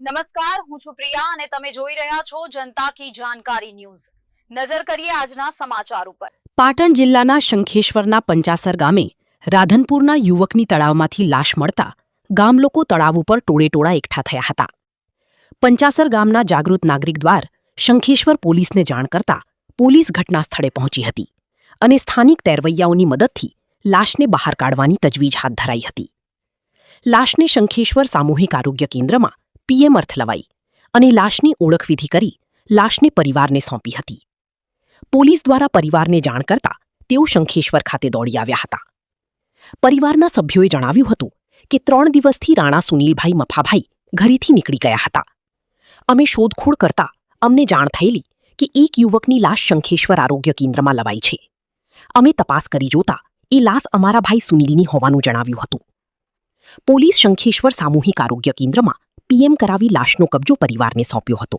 નમસ્કાર, હું છું પ્રિયા અને તમે જોઈ રહ્યા છો જનતા કી જાણકારી ન્યૂઝ। નજર કરીએ આજના સમાચાર ઉપર। પાટણ જિલ્લાના શંખેશ્વરના પંચાસર ગામે રાધનપુરના યુવકની તળાવમાંથી લાશ મળતા ગામલોકો તળાવ ઉપર ટોળેટોળા એકઠા થયા હતા। પંચાસર ગામના જાગૃત નાગરિક દ્વાર શંખેશ્વર પોલીસને જાણ કરતા પોલીસ ઘટના સ્થળે પહોંચી હતી અને સ્થાનિક તેરવૈયાઓની મદદથી લાશને બહાર કાઢવાની તજવીજ હાથ ધરાઈ હતી। લાશને શંખેશ્વર સામૂહિક આરોગ્ય કેન્દ્રમાં પીએમ અર્થ લવાઈ અને લાશની ઓળખવિધિ કરી લાશને પરિવારને સોંપી હતી। પોલીસ દ્વારા પરિવારને જાણ કરતા તેઓ શંખેશ્વર ખાતે દોડી આવ્યા હતા। પરિવારના સભ્યોએ જણાવ્યું હતું કે 3 દિવસથી રાણા સુનિલભાઈ મફાભાઈ ઘરેથી નીકળી ગયા હતા। અમે શોધખોળ કરતા અમને જાણ થયેલી કે એક યુવકની લાશ શંખેશ્વર આરોગ્ય કેન્દ્રમાં લવાઈ છે। અમે તપાસ કરી જોતા એ લાશ અમારા ભાઈ સુનિલની હોવાનું જણાવ્યું હતું। પોલીસ શંખેશ્વર સામૂહિક આરોગ્ય કેન્દ્રમાં પીએમ કરાવી લાશનો કબજો પરિવારને સોંપ્યો હતો।